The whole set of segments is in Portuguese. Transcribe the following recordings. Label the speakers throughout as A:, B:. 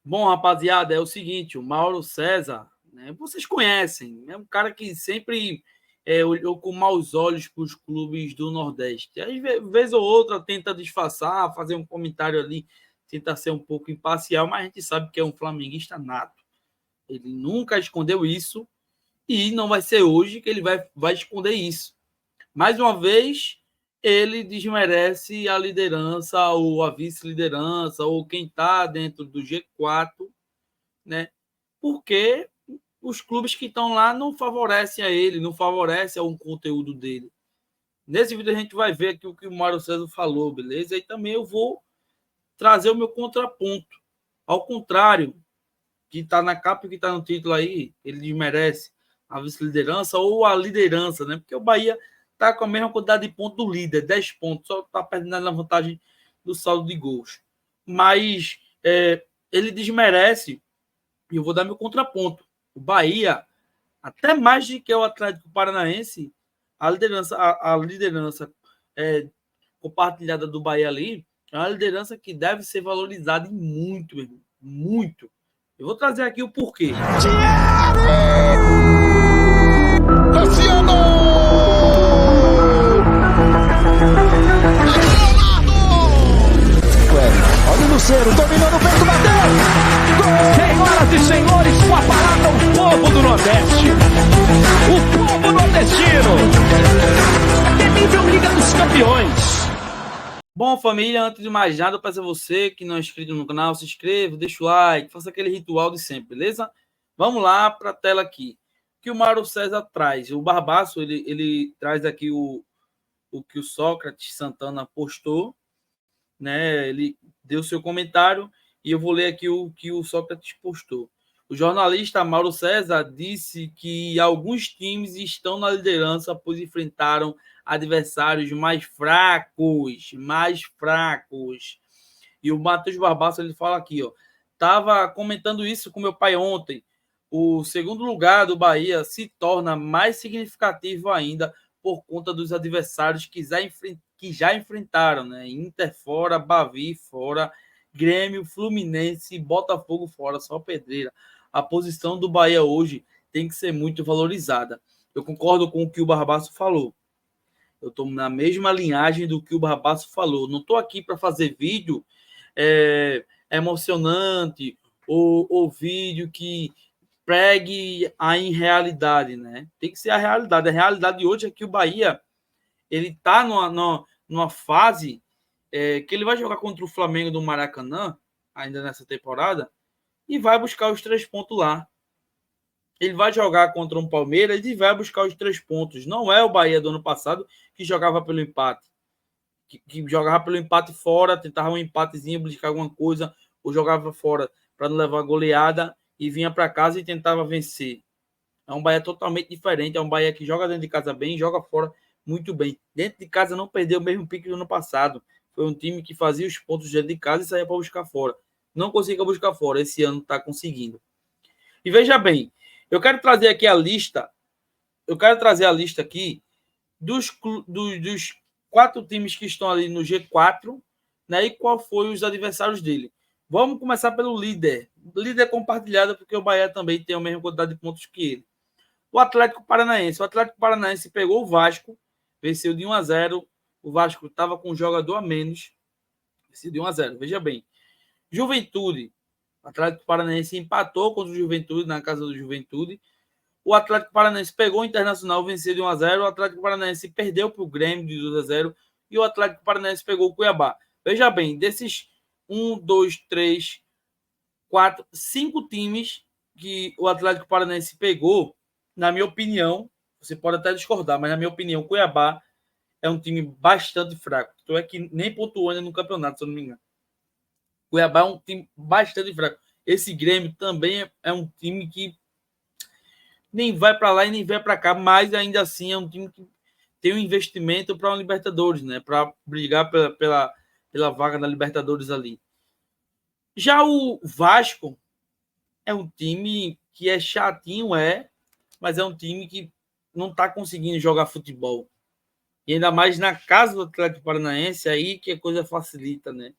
A: Bom, rapaziada, é o seguinte, o Mauro César, né, vocês conhecem, é um cara que sempre olhou com maus olhos para os clubes do Nordeste. Às vez ou outra tenta disfarçar, fazer um comentário ali, tenta ser um pouco imparcial, mas a gente sabe que é um flamenguista nato. Ele nunca escondeu isso e não vai ser hoje que ele vai esconder isso. Mais uma vez, ele desmerece a liderança ou a vice-liderança ou quem está dentro do G4, né? Porque os clubes que estão lá não favorecem a ele, não favorecem ao conteúdo dele. Nesse vídeo a gente vai ver aqui o que o Mário César falou, beleza? E também eu vou trazer o meu contraponto. Ao contrário, que está na capa e que está no título aí, ele desmerece a vice-liderança ou a liderança, né? Porque o Bahia está com a mesma quantidade de pontos do líder, 10 pontos, só está perdendo na vantagem do saldo de gols. Mas ele desmerece, e eu vou dar meu contraponto. O Bahia, até mais do que o Atlético Paranaense, a liderança compartilhada do Bahia ali, é uma liderança que deve ser valorizada em muito, meu irmão, muito. Eu vou trazer aqui o porquê.
B: Olha o Lucero, dominou no peito, bateu! Gol! Senhoras e senhores, com a palavra o povo do Nordeste. O povo nordestino. Até nível Liga dos Campeões.
A: Bom, família, antes de mais nada, eu peço a você que não é inscrito no canal, se inscreva, deixa o like, faça aquele ritual de sempre, beleza? Vamos lá para a tela aqui. O que o Mário César traz? O Barbaço, ele traz aqui o que o Sócrates Santana postou, né? Ele deu seu comentário e eu vou ler aqui o que o Sócrates postou. O jornalista Mauro César disse que alguns times estão na liderança pois enfrentaram adversários mais fracos. E o Matheus Barbaço, ele fala aqui, ó, estava comentando isso com meu pai ontem. O segundo lugar do Bahia se torna mais significativo ainda por conta dos adversários que já enfrentaram, né? Inter fora, Bavi fora, Grêmio, Fluminense, Botafogo fora, só pedreira. A posição do Bahia hoje tem que ser muito valorizada. Eu concordo com o que o Barbaço falou. Eu estou na mesma linhagem do que o Barbaço falou. Não estou aqui para fazer vídeo emocionante ou vídeo que pregue a irrealidade, né? Tem que ser a realidade. A realidade de hoje é que o Bahia ele está numa fase que ele vai jogar contra o Flamengo do Maracanã, ainda nessa temporada, e vai buscar os 3 pontos lá. Ele vai jogar contra um Palmeiras e vai buscar os 3 pontos. Não é o Bahia do ano passado que jogava pelo empate. Que jogava pelo empate fora, tentava um empatezinho, buscar alguma coisa, ou jogava fora para não levar goleada e vinha para casa e tentava vencer. É um Bahia totalmente diferente. É um Bahia que joga dentro de casa bem, joga fora muito bem. Dentro de casa não perdeu o mesmo pique do ano passado. Foi um time que fazia os pontos dentro de casa e saía para buscar fora. Não conseguia buscar fora. Esse ano está conseguindo. E veja bem, eu quero trazer aqui a lista. Eu quero trazer a lista aqui dos 4 times que estão ali no G4, né? E qual foi os adversários dele. Vamos começar pelo líder. Líder compartilhado, porque o Bahia também tem a mesma quantidade de pontos que ele. O Atlético Paranaense. O Atlético Paranaense pegou o Vasco, venceu de 1-0. O Vasco estava com um jogador a menos, venceu de 1-0. Veja bem. Juventude. O Atlético Paranaense empatou contra o Juventude, na casa do Juventude. O Atlético Paranaense pegou o Internacional, venceu de 1-0. O Atlético Paranaense perdeu para o Grêmio de 2-0. E o Atlético Paranaense pegou o Cuiabá. Veja bem, desses 1, 2, 3, 4, 5 times que o Atlético Paranaense pegou, na minha opinião, você pode até discordar, mas na minha opinião, o Cuiabá é um time bastante fraco. Então é que nem pontuou ainda no campeonato, se eu não me engano. O Cuiabá é um time bastante fraco. Esse Grêmio também é um time que nem vai para lá e nem vai para cá, mas ainda assim é um time que tem um investimento para uma Libertadores, né? Para brigar pela vaga da Libertadores ali. Já o Vasco é um time que é chatinho, mas é um time que não está conseguindo jogar futebol. E ainda mais na casa do Atlético Paranaense, aí que a coisa facilita, né?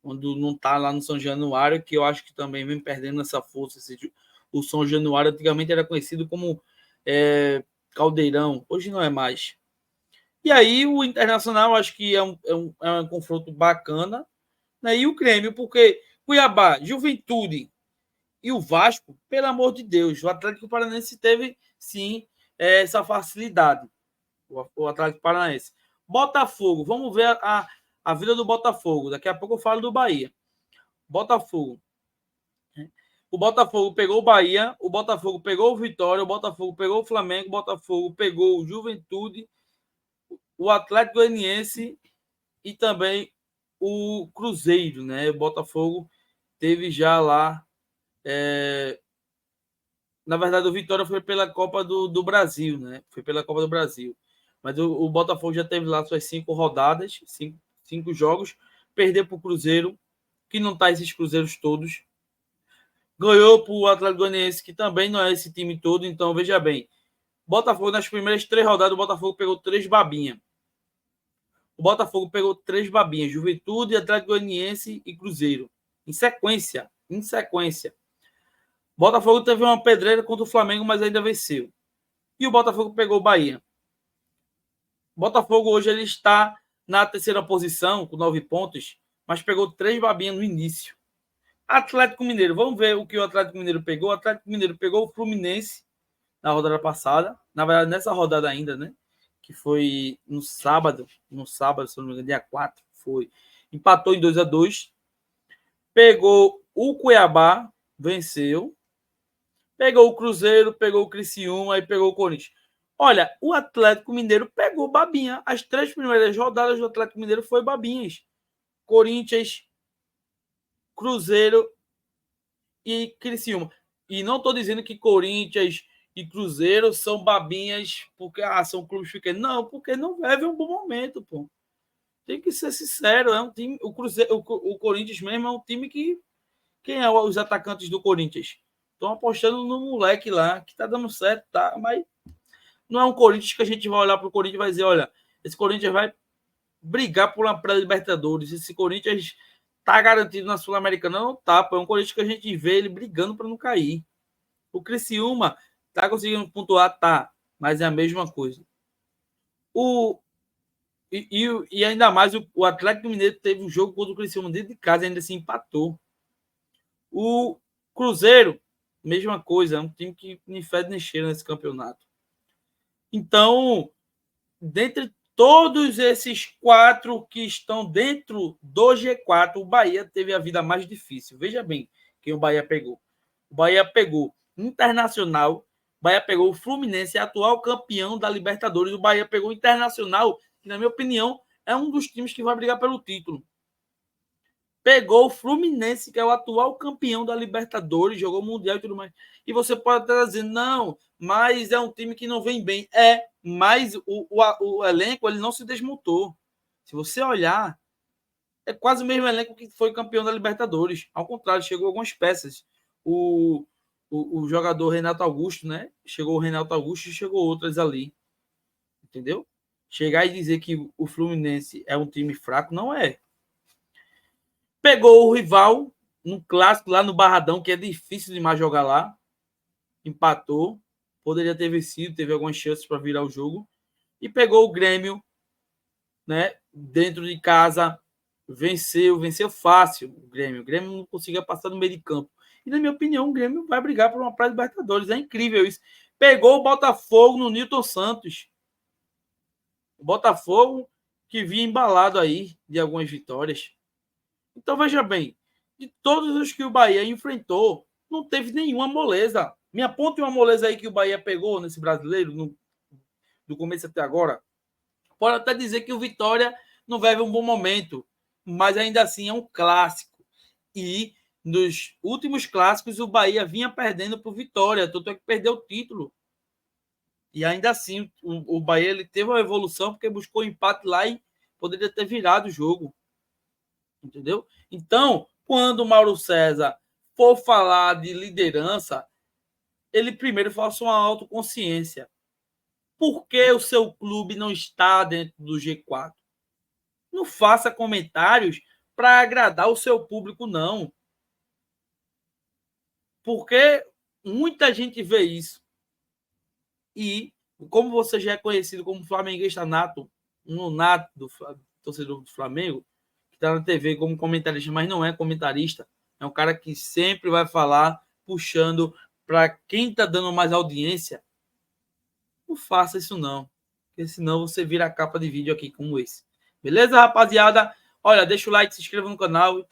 A: quando não está lá no São Januário, que eu acho que também vem perdendo essa força. O São Januário antigamente era conhecido como Caldeirão, hoje não é mais. E aí o Internacional acho que é um confronto bacana, né? E o Grêmio, porque Cuiabá, Juventude e o Vasco, pelo amor de Deus, o Atlético Paranaense teve sim essa facilidade. O Atlético Paranaense. Botafogo, vamos ver a vida do Botafogo. Daqui a pouco eu falo do Bahia. Botafogo. O Botafogo pegou o Bahia, o Botafogo pegou o Vitória, o Botafogo pegou o Flamengo, o Botafogo pegou o Juventude, o Atlético Goianiense e também o Cruzeiro, né? O Botafogo teve já lá. Na verdade, o Vitória foi pela Copa do Brasil, né? Foi pela Copa do Brasil. Mas o Botafogo já teve lá suas 5 rodadas, 5 jogos. Perdeu para o Cruzeiro, que não está esses Cruzeiros todos. Ganhou para o Atlético Goianiense, que também não é esse time todo. Então, veja bem. Botafogo, nas primeiras 3 rodadas, o Botafogo pegou 3 babinhas. O Botafogo pegou 3 babinhas. Juventude, Atlético Goianiense e Cruzeiro. Em sequência. Botafogo teve uma pedreira contra o Flamengo, mas ainda venceu. E o Botafogo pegou o Bahia. O Botafogo hoje ele está na 3ª posição, com 9 pontos, mas pegou 3 babinhas no início. Atlético Mineiro, vamos ver o que o Atlético Mineiro pegou. O Atlético Mineiro pegou o Fluminense na rodada passada. Na verdade, nessa rodada ainda, né? Que foi no sábado, se não me engano, dia 4, foi. Empatou em 2-2. Pegou o Cuiabá, venceu. Pegou o Cruzeiro, pegou o Criciúma e pegou o Corinthians. Olha, o Atlético Mineiro pegou babinha. As 3 primeiras rodadas do Atlético Mineiro foi babinhas. Corinthians, Cruzeiro e Criciúma. E não estou dizendo que Corinthians e Cruzeiro são babinhas porque são clubes pequenos. Não, porque não vivem um bom momento, pô. Tem que ser sincero. É um time, o Corinthians mesmo é um time que... Quem é os atacantes do Corinthians? Estão apostando no moleque lá, que tá dando certo, tá? Mas não é um Corinthians que a gente vai olhar pro Corinthians e vai dizer, olha, esse Corinthians vai brigar por uma pré-Libertadores. Esse Corinthians tá garantido na Sul-Americana. Não tá, pô. É um Corinthians que a gente vê ele brigando para não cair. O Criciúma tá conseguindo pontuar, tá, mas é a mesma coisa. E ainda mais o Atlético Mineiro teve um jogo contra o Criciúma dentro de casa e ainda se empatou. O Cruzeiro, mesma coisa, é um time que nem fede nem cheira nesse campeonato. Então, dentre todos esses 4 que estão dentro do G4, o Bahia teve a vida mais difícil. Veja bem quem o Bahia pegou. O Bahia pegou Internacional, o Bahia pegou o Fluminense, atual campeão da Libertadores. O Bahia pegou o Internacional, que, na minha opinião, é um dos times que vai brigar pelo título. Pegou o Fluminense, que é o atual campeão da Libertadores, jogou Mundial e tudo mais. E você pode estar dizendo, não, mas é um time que não vem bem. Mas o elenco ele não se desmontou. Se você olhar, é quase o mesmo elenco que foi campeão da Libertadores. Ao contrário, chegou algumas peças. O jogador Renato Augusto, né? Chegou o Renato Augusto e chegou outras ali. Entendeu? Chegar e dizer que o Fluminense é um time fraco, não é. Pegou o rival no clássico lá no Barradão, que é difícil demais jogar lá. Empatou. Poderia ter vencido, teve algumas chances para virar o jogo. E pegou o Grêmio, né? Dentro de casa. Venceu fácil o Grêmio. O Grêmio não conseguia passar no meio de campo. E, na minha opinião, o Grêmio vai brigar por uma pré-Libertadores. É incrível isso. Pegou o Botafogo no Nilton Santos. O Botafogo que vinha embalado aí de algumas vitórias. Então, veja bem, de todos os que o Bahia enfrentou, não teve nenhuma moleza. Me aponte uma moleza aí que o Bahia pegou nesse brasileiro, do começo até agora. Pode até dizer que o Vitória não vive um bom momento, mas ainda assim é um clássico. E nos últimos clássicos, o Bahia vinha perdendo para o Vitória, tanto é que perdeu o título. E ainda assim, o Bahia ele teve uma evolução porque buscou empate lá e poderia ter virado o jogo. Entendeu? Então, quando o Mauro César for falar de liderança, ele primeiro faça uma autoconsciência. Por que o seu clube não está dentro do G4? Não faça comentários para agradar o seu público, não. Porque muita gente vê isso. E, como você já é conhecido como flamenguista nato, no nato do torcedor do Flamengo, que está na TV como comentarista, mas não é comentarista, é um cara que sempre vai falar, puxando para quem está dando mais audiência. Não faça isso não, porque senão você vira a capa de vídeo aqui como esse. Beleza, rapaziada? Olha, deixa o like, se inscreva no canal.